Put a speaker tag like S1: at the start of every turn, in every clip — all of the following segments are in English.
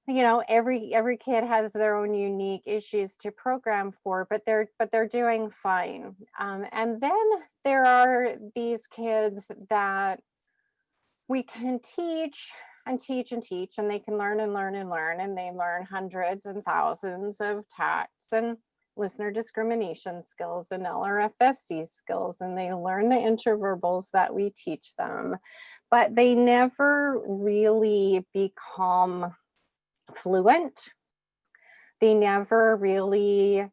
S1: you know, every kid has their own unique issues to program for, but they're doing fine. And then there are these kids that we can teach and teach and teach, and they can learn and learn and learn, and they learn hundreds and thousands of tax and listener discrimination skills and LRFFC skills, and they learn the interverbals that we teach them, but they never really become fluent. They never really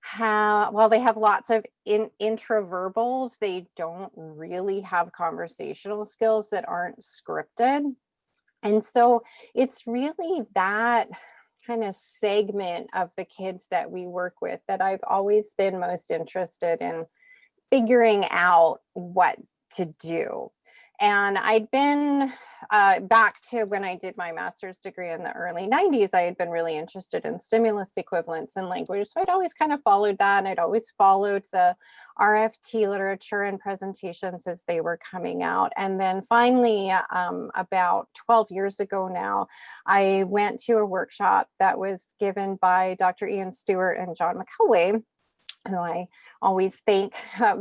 S1: have, well, they have lots of intraverbals. They don't really have conversational skills that aren't scripted. And so it's really that kind of segment of the kids that we work with that I've always been most interested in figuring out what to do. And I'd been back to when I did my master's degree in the early 90s, I had been really interested in stimulus equivalence in language. So I'd always kind of followed that. And I'd always followed the RFT literature and presentations as they were coming out. And then finally, about 12 years ago now, I went to a workshop that was given by Dr. Ian Stewart and John McElway, who I always thank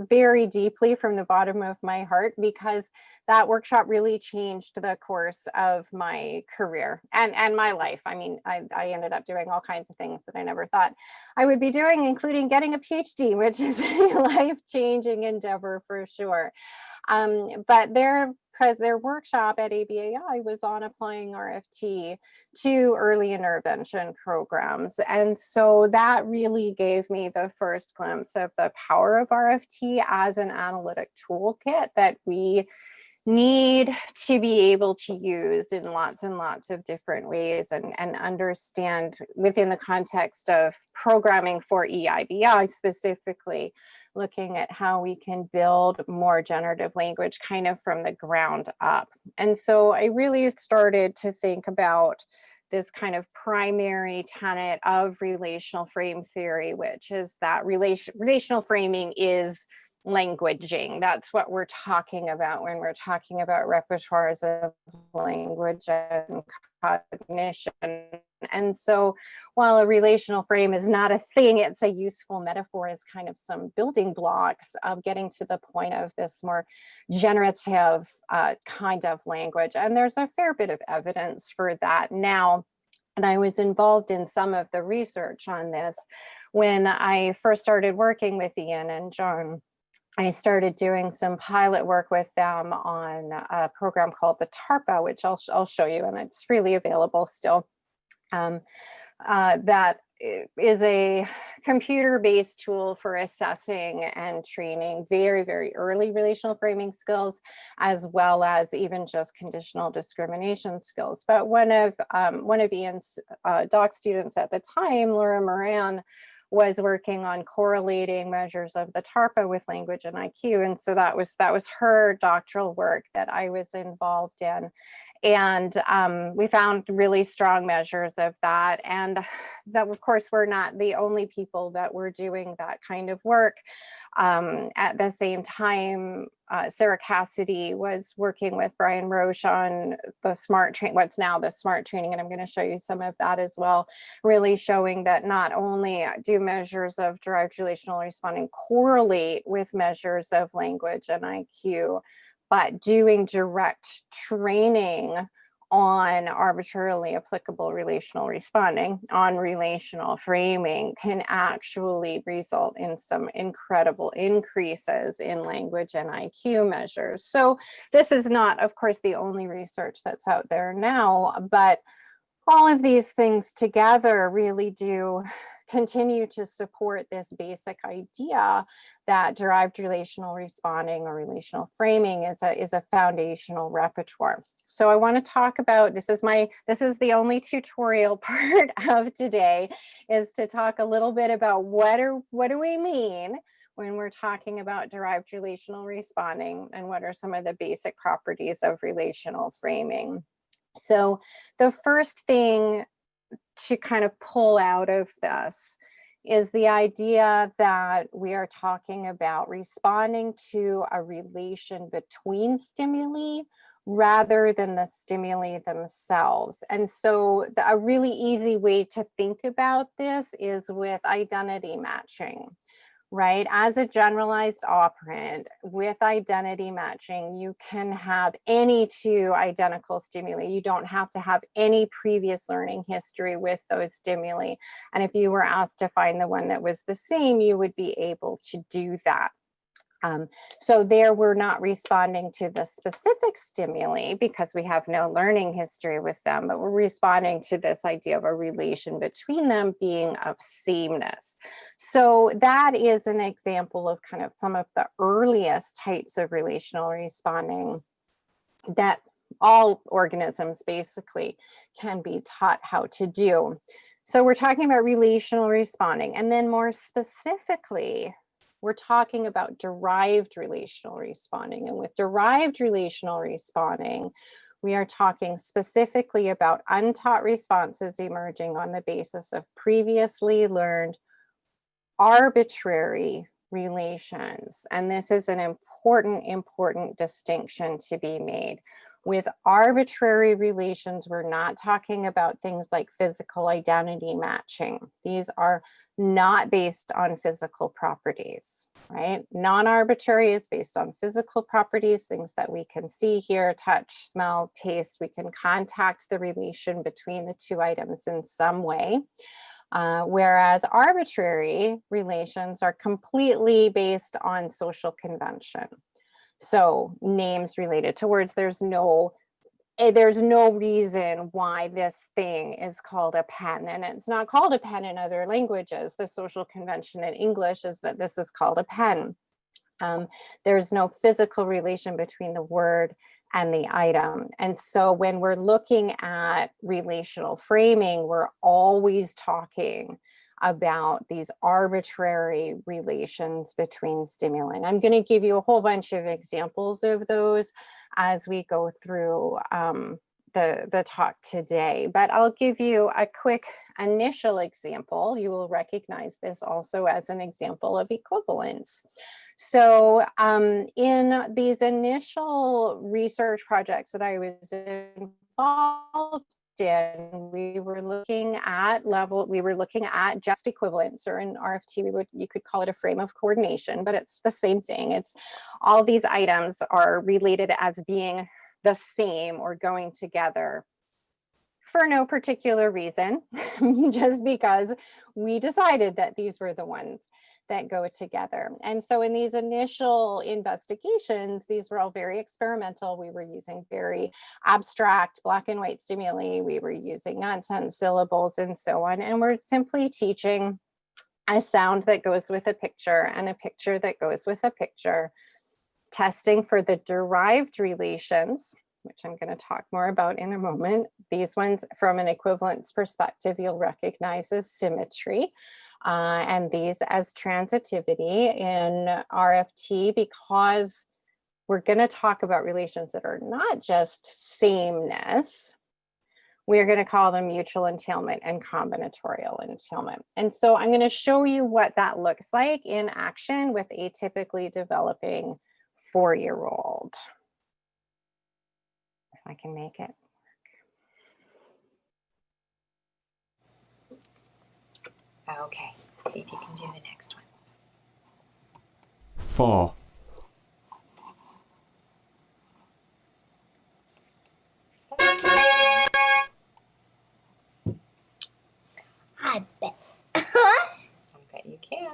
S1: very deeply from the bottom of my heart, because that workshop really changed the course of my career and my life. I mean, I ended up doing all kinds of things that I never thought I would be doing, including getting a PhD, which is a life-changing endeavor for sure. But their workshop at ABAI was on applying RFT to early intervention programs. And so that really gave me the first glimpse of the power of RFT as an analytic toolkit that we need to be able to use in lots and lots of different ways, and understand within the context of programming for EIBI specifically, looking at how we can build more generative language kind of from the ground up. And so I really started to think about this kind of primary tenet of relational frame theory, which is that relational framing is languaging. That's what we're talking about when we're talking about repertoires of language and cognition. And so while a relational frame is not a thing, it's a useful metaphor as kind of some building blocks of getting to the point of this more generative kind of language. And there's a fair bit of evidence for that now. And I was involved in some of the research on this when I first started working with Ian and John. I started doing some pilot work with them on a program called the TARPA, which I'll show you, and it's freely available still. That is a computer-based tool for assessing and training very, very early relational framing skills, as well as even just conditional discrimination skills. But one of Ian's doc students at the time, Laura Moran, was working on correlating measures of the TARPA with language and IQ. And so that was her doctoral work that I was involved in. And we found really strong measures of that. And that, of course, we're not the only people that were doing that kind of work. At the same time, Sarah CASSIDY was working with Brian Roche on the what's now the SMART training, and I'm going to show you some of that as well, really showing that not only do measures of derived relational responding correlate with measures of language and IQ, but doing direct training on arbitrarily applicable relational responding, on relational framing, can actually result in some incredible increases in language and IQ measures. So this is not, of course, the only research that's out there now, but all of these things together really do continue to support this basic idea that derived relational responding or relational framing is a foundational repertoire. So I want to talk about, this is the only tutorial part of today, is to talk a little bit about what do we mean when we're talking about derived relational responding, and what are some of the basic properties of relational framing. So the first thing to kind of pull out of this is the idea that we are talking about responding to a relation between stimuli rather than the stimuli themselves. And so a really easy way to think about this is with identity matching, right? As a generalized operand with identity matching, you can have any two identical stimuli. You don't have to have any previous learning history with those stimuli. And if you were asked to find the one that was the same, you would be able to do that. So there we're not responding to the specific stimuli because we have no learning history with them, but we're responding to this idea of a relation between them being of sameness. So that is an example of kind of some of the earliest types of relational responding that all organisms basically can be taught how to do. So we're talking about relational responding, and then more specifically, we're talking about derived relational responding. And with derived relational responding, we are talking specifically about untaught responses emerging on the basis of previously learned arbitrary relations. And this is an important distinction to be made. With arbitrary relations, we're not talking about things like physical identity matching. These are not based on physical properties, right? Non-arbitrary is based on physical properties, things that we can see, hear, touch, smell, taste. We can contact the relation between the two items in some way. Whereas arbitrary relations are completely based on social convention. So names related to words, there's no reason why this thing is called a pen, and it's not called a pen in other languages. The social convention in English is that this is called a pen. There's no physical relation between the word and the item. And so when we're looking at relational framing, we're always talking about these arbitrary relations between stimuli. And I'm going to give you a whole bunch of examples of those as we go through the talk today, but I'll give you a quick initial example. You will recognize this also as an example of equivalence. So in these initial research projects that I was involved in, we were looking at just equivalence, or in RFT, you could call it a frame of coordination, but it's the same thing. It's all these items are related as being the same or going together for no particular reason, just because we decided that these were the ones that go together. And so in these initial investigations, these were all very experimental. We were using very abstract black and white stimuli. We were using nonsense syllables and so on. And we're simply teaching a sound that goes with a picture and a picture that goes with a picture, testing for the derived relations, which I'm going to talk more about in a moment. These ones, from an equivalence perspective, you'll recognize as symmetry. And these as transitivity in RFT, because we're going to talk about relations that are not just sameness. We're going to call them mutual entailment and combinatorial entailment. And so I'm going to show you what that looks like in action with a typically developing 4-year-old. If I can make it work. Okay, see if you can do the next ones.
S2: 4.
S3: I bet.
S1: I bet you can.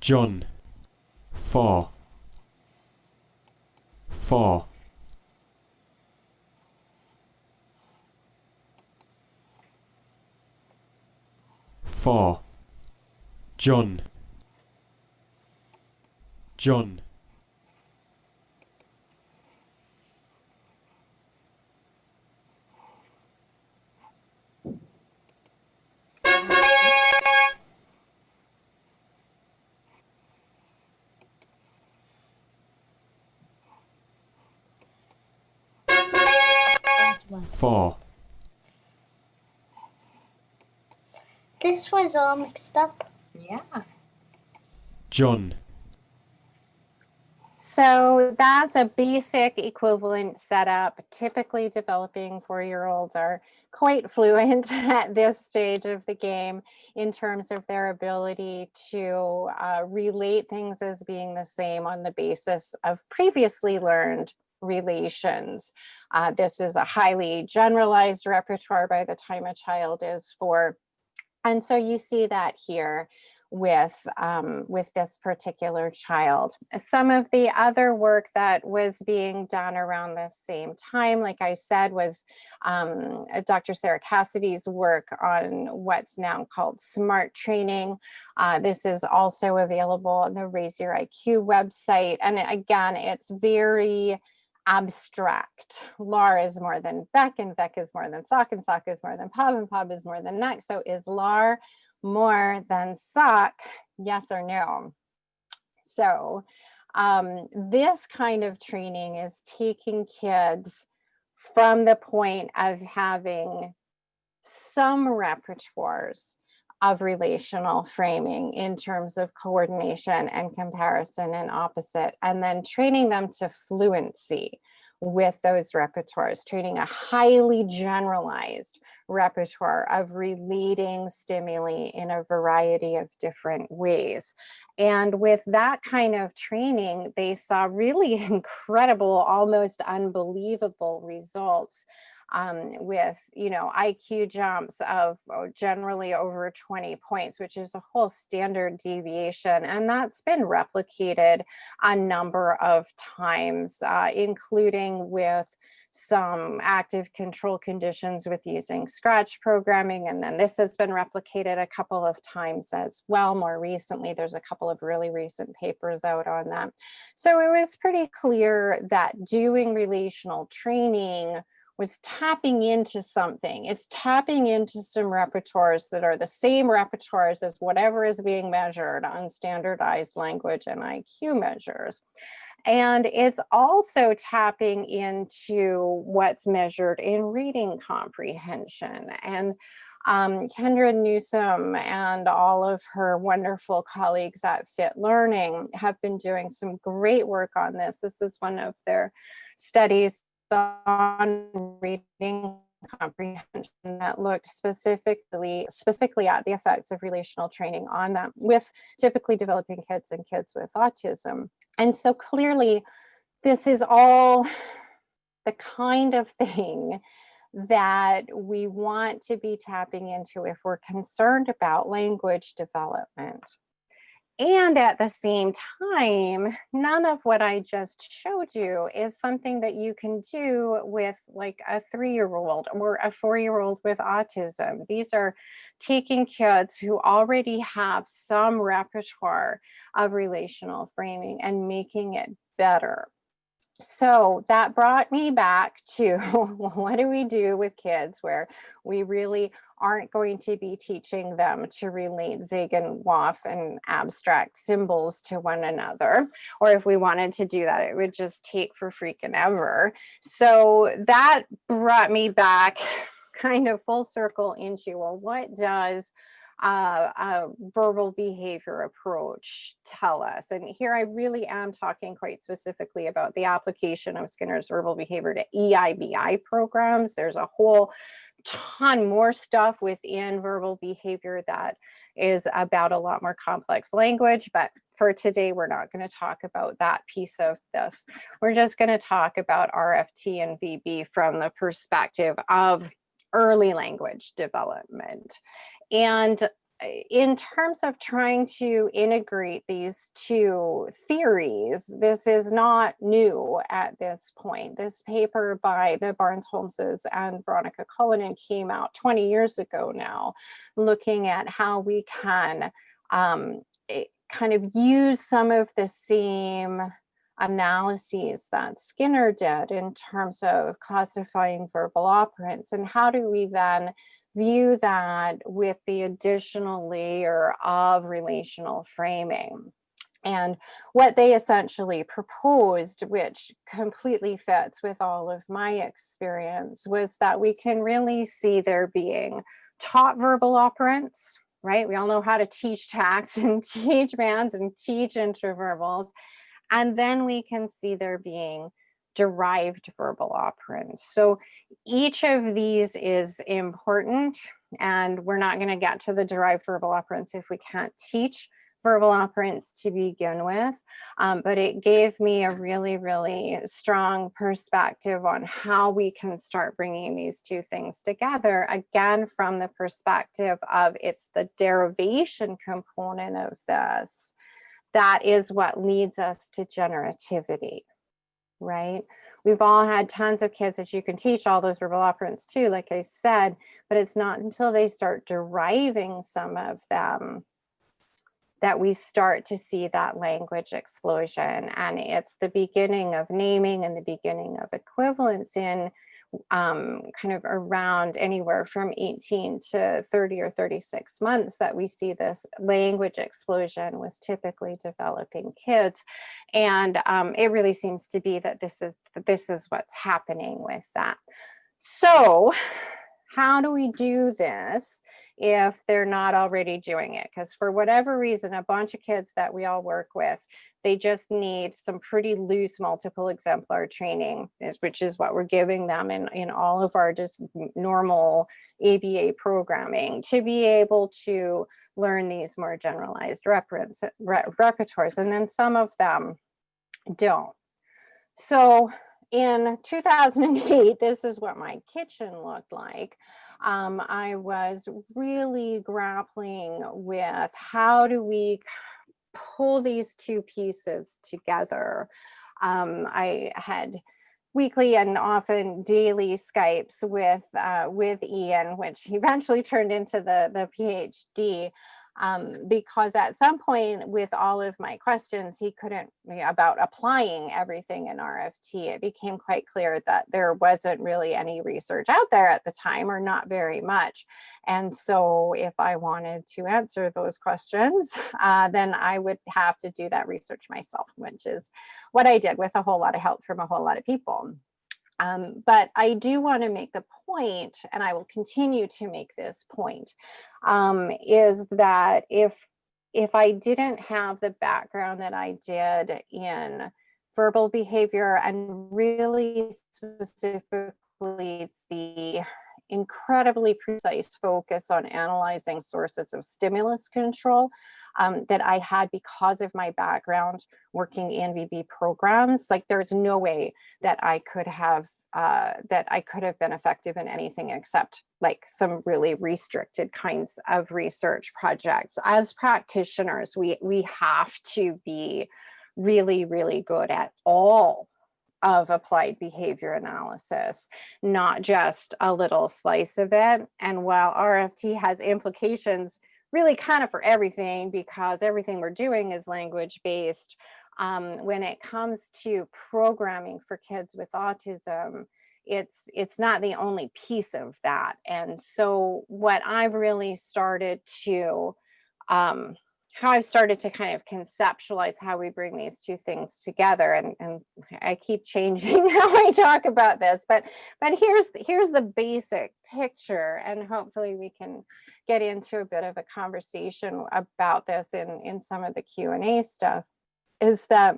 S2: John. 4. 4. 4. John. John. 4.
S3: This one's all mixed up.
S1: Yeah.
S2: John.
S1: So that's a basic equivalent setup. Typically developing 4-year-olds are quite fluent at this stage of the game in terms of their ability to relate things as being the same on the basis of previously learned relations. This is a highly generalized repertoire by the time a child is 4. And so you see that here with this particular child. Some of the other work that was being done around the same time, like I said, was Dr. Sarah Cassidy's work on what's now called SMART training. This is also available on the Raise Your IQ website. And again, it's very abstract. LAR is more than Beck, and Beck is more than Sock, and Sock is more than Pub, and Pub is more than Neck. So is LAR more than Sock? Yes or no? So this kind of training is taking kids from the point of having some repertoires of relational framing in terms of coordination and comparison and opposite, and then training them to fluency with those repertoires, training a highly generalized repertoire of relating stimuli in a variety of different ways. And with that kind of training, they saw really incredible, almost unbelievable results with, you know, IQ jumps of generally over 20 points, which is a whole standard deviation. And that's been replicated a number of times, including with some active control conditions with using scratch programming. And then this has been replicated a couple of times as well. More recently, there's a couple of really recent papers out on that. So it was pretty clear that doing relational training was tapping into something. It's tapping into some repertoires that are the same repertoires as whatever is being measured on standardized language and IQ measures. And it's also tapping into what's measured in reading comprehension. And Kendra Newsome and all of her wonderful colleagues at Fit Learning have been doing some great work on this. This is one of their studies on reading comprehension that looked specifically at the effects of relational training on them with typically developing kids and kids with autism. And so clearly, this is all the kind of thing that we want to be tapping into if we're concerned about language development. And at the same time, none of what I just showed you is something that you can do with like a 3-year-old or a 4-year-old with autism. These are taking kids who already have some repertoire of relational framing and making it better. So that brought me back to what do we do with kids where we really aren't going to be teaching them to relate zig and waf and abstract symbols to one another, or if we wanted to do that, it would just take for freaking ever. So that brought me back kind of full circle into, well, what does a verbal behavior approach tell us? And here I really am talking quite specifically about the application of Skinner's verbal behavior to EIBI programs. There's a whole ton more stuff within verbal behavior that is about a lot more complex language, but for today, we're not going to talk about that piece of this. We're just going to talk about RFT and VB from the perspective of early language development. And in terms of trying to integrate these two theories, this is not new at this point. This paper by the Barnes Holmeses and Veronica Cullinan came out 20 years ago now, looking at how we can kind of use some of the same analyses that Skinner did in terms of classifying verbal operands, and how do we then view that with the additional layer of relational framing. And what they essentially proposed, which completely fits with all of my experience, was that we can really see there being taught verbal operands, right? We all know how to teach tax and teach bands and teach interverbals. And then we can see there being derived verbal operands. So each of these is important, and we're not going to get to the derived verbal operands if we can't teach verbal operands to begin with. But it gave me a really, really strong perspective on how we can start bringing these two things together, again, from the perspective of it's the derivation component of this that is what leads us to generativity, right? We've all had tons of kids that you can teach all those verbal operands to, like I said, but it's not until they start deriving some of them that we start to see that language explosion. And it's the beginning of naming and the beginning of equivalence in kind of around anywhere from 18 to 30 or 36 months that we see this language explosion with typically developing kids. And it really seems to be that this is what's happening with that. So how do we do this if they're not already doing it? Because for whatever reason, a bunch of kids that we all work with, they just need some pretty loose multiple exemplar training, which is what we're giving them in all of our just normal ABA programming, to be able to learn these more generalized repertoires. And then some of them don't. So in 2008, this is what my kitchen looked like. I was really grappling with how do we pull these two pieces together. I had weekly and often daily Skypes with Ian, which eventually turned into the PhD. Because at some point with all of my questions, he couldn't, about applying everything in RFT, it became quite clear that there wasn't really any research out there at the time, or not very much. And so if I wanted to answer those questions, then I would have to do that research myself, which is what I did with a whole lot of help from a whole lot of people. But I do want to make the point, and I will continue to make this point, is that if I didn't have the background that I did in verbal behavior, and really specifically the incredibly precise focus on analyzing sources of stimulus control that I had because of my background working in VB programs, like there's no way that I could have been effective in anything except like some really restricted kinds of research projects. As practitioners, we have to be really, really good at all of applied behavior analysis, not just a little slice of it. And while RFT has implications really kind of for everything, because everything we're doing is language based, when it comes to programming for kids with autism, it's not the only piece of that. And so what I've really started to how I've started to kind of conceptualize how we bring these two things together, and I keep changing how I talk about this, but here's the basic picture, and hopefully we can get into a bit of a conversation about this in some of the Q&A stuff, is that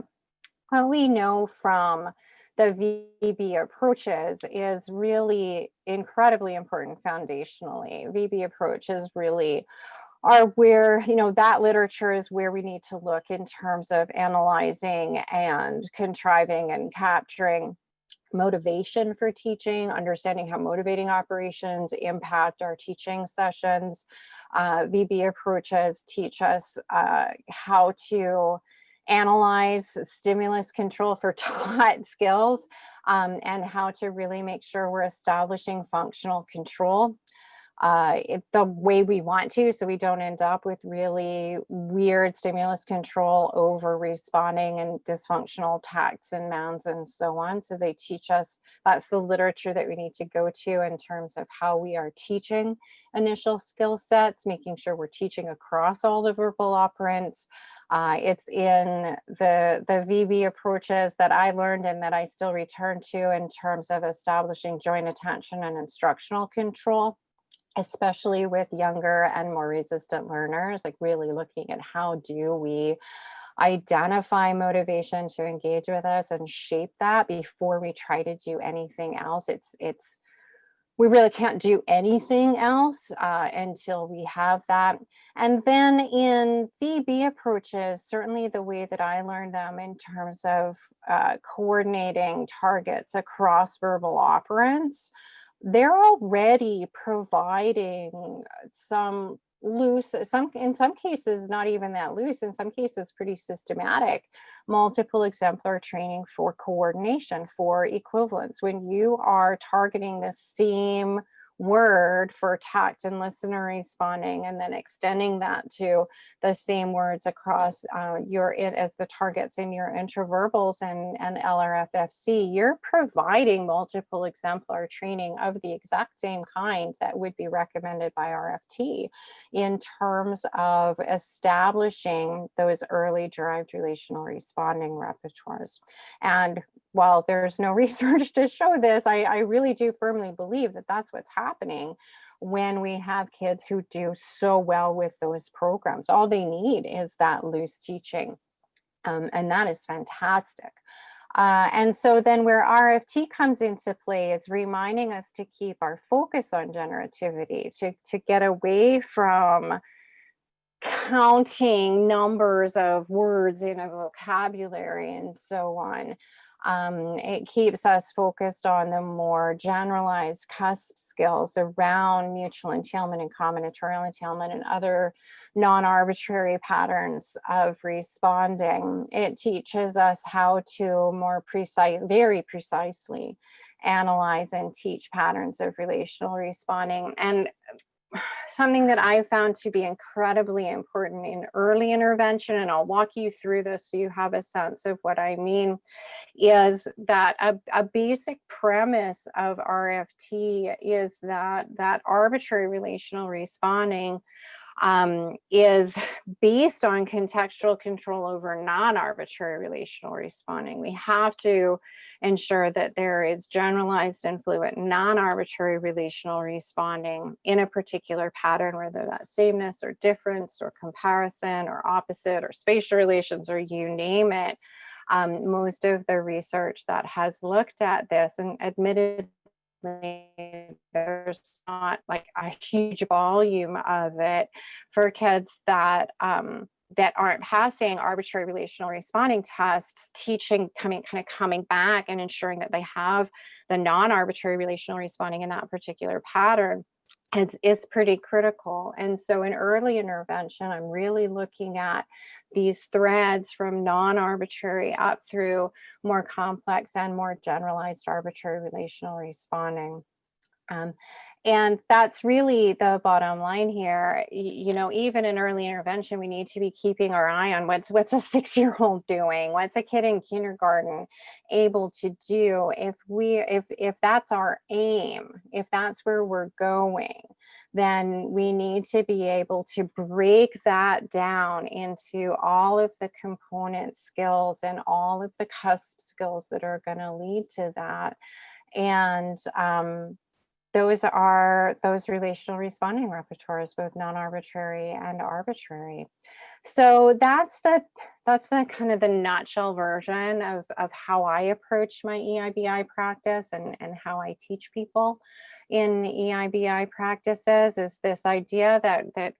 S1: what we know from the VB approaches is really incredibly important foundationally. VB approaches really are where, that literature is where we need to look in terms of analyzing and contriving and capturing motivation for teaching, understanding how motivating operations impact our teaching sessions. VB approaches teach us how to analyze stimulus control for taught skills, and how to really make sure we're establishing functional control the way we want to, so we don't end up with really weird stimulus control over responding and dysfunctional tacts and mounds and so on. So they teach us, that's the literature that we need to go to in terms of how we are teaching initial skill sets, making sure we're teaching across all the verbal operands. It's in the VB approaches that I learned and that I still return to in terms of establishing joint attention and instructional control, especially with younger and more resistant learners, like really looking at how do we identify motivation to engage with us and shape that before we try to do anything else. We really can't do anything else until we have that. And then in VB approaches, certainly the way that I learned them in terms of coordinating targets across verbal operants, they're already providing some loose, in some cases, not even that loose, in some cases, pretty systematic multiple exemplar training for coordination, for equivalence. When you are targeting the same word for tact and listener responding, and then extending that to the same words across as the targets in your interverbals and LRFFC, you're providing multiple exemplar training of the exact same kind that would be recommended by RFT in terms of establishing those early derived relational responding repertoires. And while there's no research to show this, I really do firmly believe that that's what's happening when we have kids who do so well with those programs. All they need is that loose teaching, and that is fantastic. And so then where RFT comes into play, it's reminding us to keep our focus on generativity, to get away from counting numbers of words in a vocabulary and so on. It keeps us focused on the more generalized cusp skills around mutual entailment and combinatorial entailment and other non-arbitrary patterns of responding. It teaches us how to more very precisely analyze and teach patterns of relational responding. And something that I found to be incredibly important in early intervention, and I'll walk you through this so you have a sense of what I mean, is that a basic premise of RFT is that arbitrary relational responding is based on contextual control over non-arbitrary relational responding. We have to ensure that there is generalized and fluent non-arbitrary relational responding in a particular pattern, whether that's sameness or difference or comparison or opposite or spatial relations or you name it. Most of the research that has looked at this, and admittedly there's not like a huge volume of it for kids that aren't passing arbitrary relational responding tests, coming back and ensuring that they have the non-arbitrary relational responding in that particular pattern is pretty critical. And so in early intervention, I'm really looking at these threads from non-arbitrary up through more complex and more generalized arbitrary relational responding. And that's really the bottom line here. You know, even in early intervention, we need to be keeping our eye on what's a 6-year-old doing, what's a kid in kindergarten able to do. If that's our aim, if that's where we're going, then we need to be able to break that down into all of the component skills and all of the cusp skills that are going to lead to that. And those are those relational responding repertoires, both non-arbitrary and arbitrary. So that's the kind of the nutshell version of how I approach my EIBI practice and how I teach people in EIBI practices, is this idea that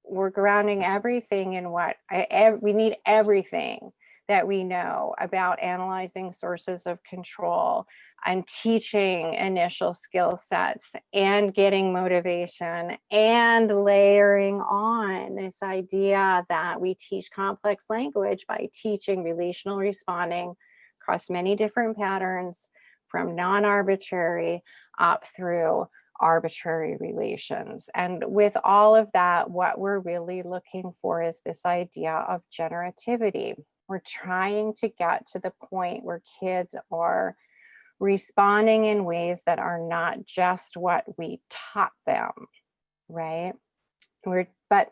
S1: we're grounding everything in we need everything that we know about analyzing sources of control and teaching initial skill sets and getting motivation and layering on this idea that we teach complex language by teaching relational responding across many different patterns, from non-arbitrary up through arbitrary relations. And with all of that, what we're really looking for is this idea of generativity. We're trying to get to the point where kids are responding in ways that are not just what we taught them, right? But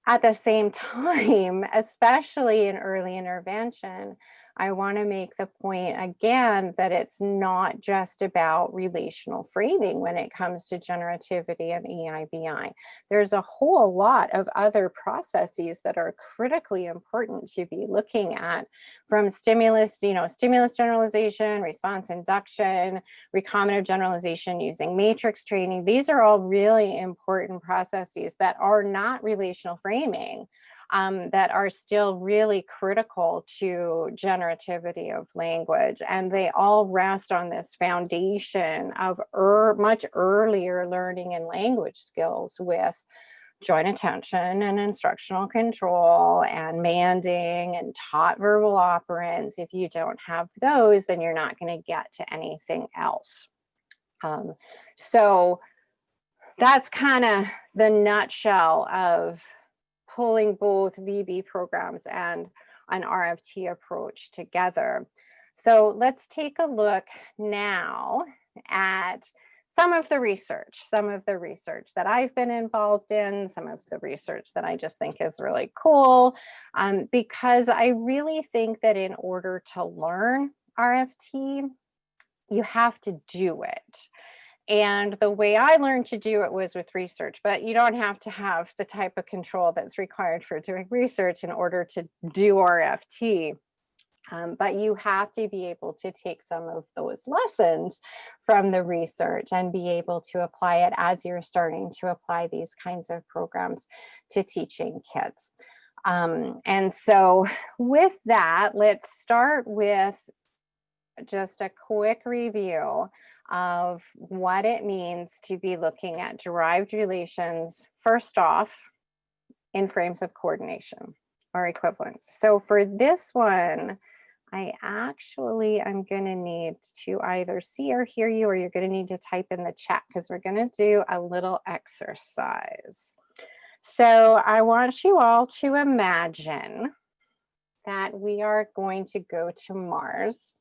S1: at the same time, especially in early intervention, I want to make the point again that it's not just about relational framing when it comes to generativity and EIBI. There's a whole lot of other processes that are critically important to be looking at, from stimulus, stimulus generalization, response induction, recombinative generalization using matrix training. These are all really important processes that are not relational framing, that are still really critical to generativity of language. And they all rest on this foundation of much earlier learning and language skills with joint attention and instructional control and manding and taught verbal operants. If you don't have those, then you're not going to get to anything else. So that's kind of the nutshell of pulling both VB programs and an RFT approach together. So let's take a look now at some of the research that I've been involved in, some of the research that I just think is really cool, because I really think that in order to learn RFT, you have to do it. And the way I learned to do it was with research, but you don't have to have the type of control that's required for doing research in order to do RFT. But you have to be able to take some of those lessons from the research and be able to apply it as you're starting to apply these kinds of programs to teaching kids. And so with that, let's start with just a quick review of what it means to be looking at derived relations, first off, in frames of coordination or equivalence. So for this one, I'm going to need to either see or hear you, or you're going to need to type in the chat, because we're going to do a little exercise. So I want you all to imagine that we are going to go to Mars,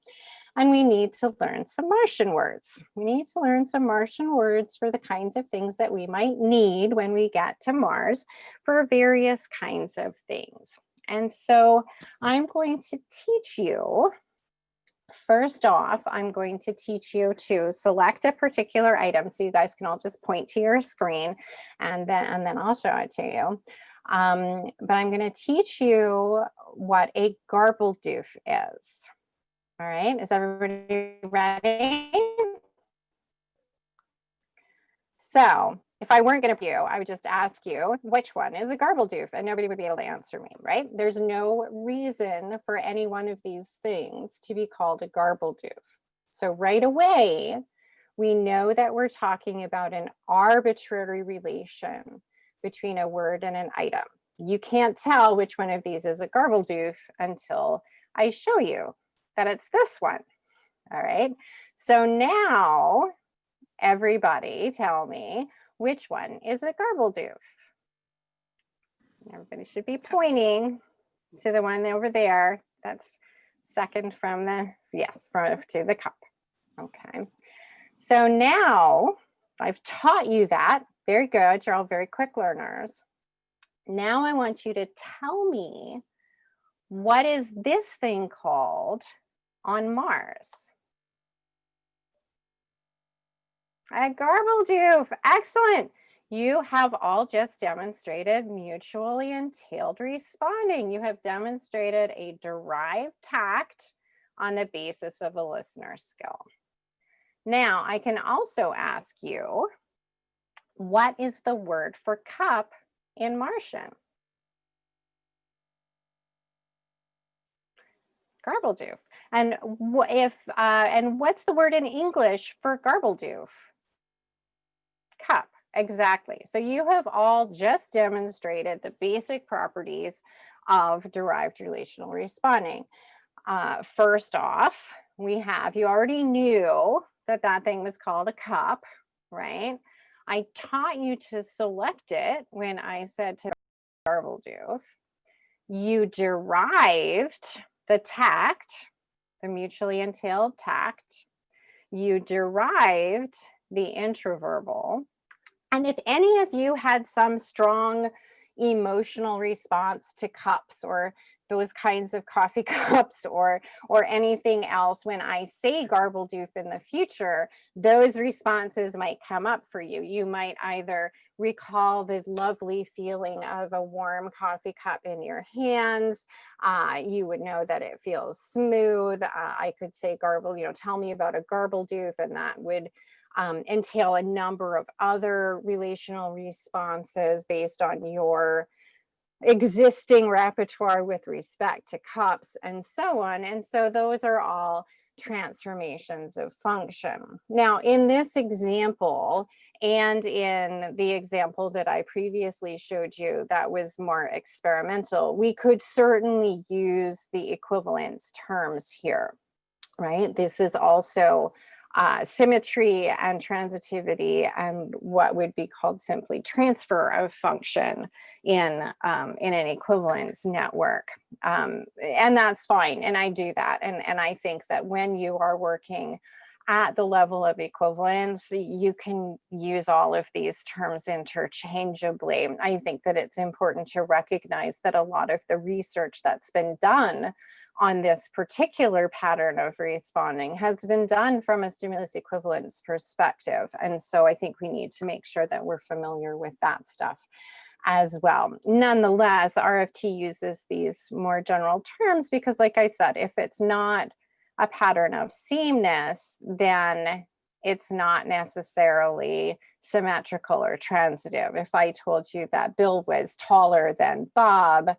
S1: and we need to learn some Martian words. We need to learn some Martian words for the kinds of things that we might need when we get to Mars for various kinds of things. And so I'm going to teach you, first off, I'm going to teach you to select a particular item. So you guys can all just point to your screen, and then I'll show it to you. But I'm going to teach you what a garbledoof is. All right, is everybody ready? So if I weren't going to, I would just ask you, which one is a garbledoof? And nobody would be able to answer me, right? There's no reason for any one of these things to be called a garbledoof. So right away, we know that we're talking about an arbitrary relation between a word and an item. You can't tell which one of these is a garbledoof until I show you that it's this one. All right, so now everybody tell me, which one is a garbledoof? Everybody should be pointing to the one over there. That's second from the, yes, to the cup. Okay, so now I've taught you that. Very good, you're all very quick learners. Now I want you to tell me, what is this thing called on Mars? A garbledoof. Excellent. You have all just demonstrated mutually entailed responding. You have demonstrated a derived tact on the basis of a listener skill. Now, I can also ask you, what is the word for cup in Martian? Garbledoof. And what's the word in English for garbledoof? Cup. Exactly. So you have all just demonstrated the basic properties of derived relational responding. First off, you already knew that that thing was called a cup, right? I taught you to select it when I said to garbledoof. You derived the tact, the mutually entailed tact. You derived the intraverbal. And if any of you had some strong emotional response to cups, or those kinds of coffee cups or anything else, when I say garble doof in the future, those responses might come up for you. You might either recall the lovely feeling of a warm coffee cup in your hands. You would know that it feels smooth. I could say garble, tell me about a garble doof, and that would entail a number of other relational responses based on your existing repertoire with respect to cups and so on. And so those are all transformations of function. Now, in this example, and in the example that I previously showed you that was more experimental, we could certainly use the equivalence terms here, right? This is also symmetry and transitivity and what would be called simply transfer of function in an equivalence network. And that's fine, and I do that. And I think that when you are working at the level of equivalence, you can use all of these terms interchangeably. I think that it's important to recognize that a lot of the research that's been done on this particular pattern of responding has been done from a stimulus equivalence perspective. And so I think we need to make sure that we're familiar with that stuff as well. Nonetheless, RFT uses these more general terms because, like I said, if it's not a pattern of sameness, then it's not necessarily symmetrical or transitive. If I told you that Bill was taller than Bob,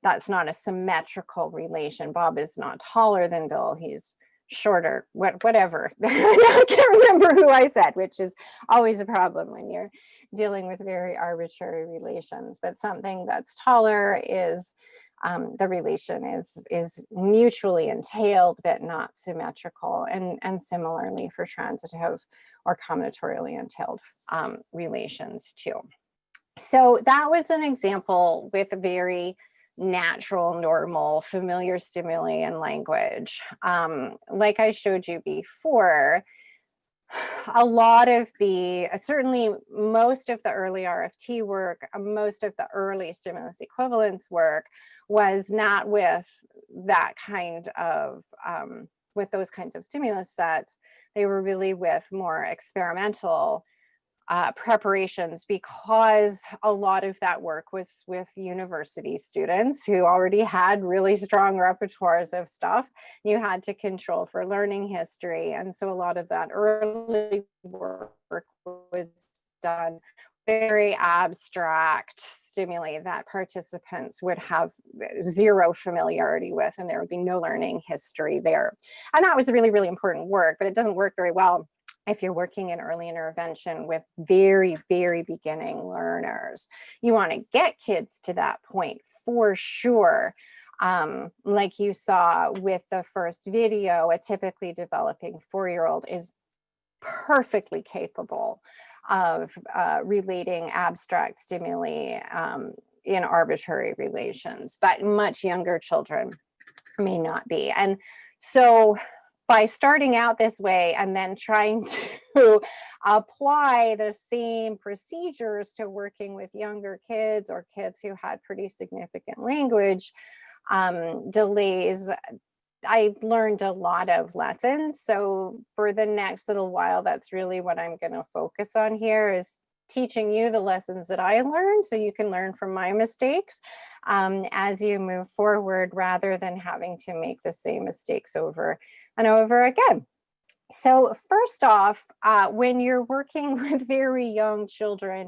S1: that's not a symmetrical relation. Bob is not taller than Bill, he's shorter, whatever. I can't remember who I said, which is always a problem when you're dealing with very arbitrary relations. But something that's taller is, the relation is mutually entailed, but not symmetrical. And similarly for transitive or combinatorially entailed relations too. So that was an example with a very natural, normal, familiar stimuli and language. Like I showed you before, a lot of certainly most of the early RFT work, most of the early stimulus equivalence work was not with that kind of, with those kinds of stimulus sets. They were really with more experimental preparations, because a lot of that work was with university students who already had really strong repertoires of stuff. You had to control for learning history. And so a lot of that early work was done very abstract stimuli that participants would have zero familiarity with, and there would be no learning history there. And that was really, really important work, but it doesn't work very well if you're working in early intervention with very, very beginning learners. You want to get kids to that point for sure. Like you saw with the first video, a typically developing 4-year-old is perfectly capable of relating abstract stimuli in arbitrary relations, but much younger children may not be. And so by starting out this way and then trying to apply the same procedures to working with younger kids or kids who had pretty significant language delays, I learned a lot of lessons. So for the next little while, that's really what I'm going to focus on here, is teaching you the lessons that I learned so you can learn from my mistakes as you move forward, rather than having to make the same mistakes over and over again. So first off, when you're working with very young children,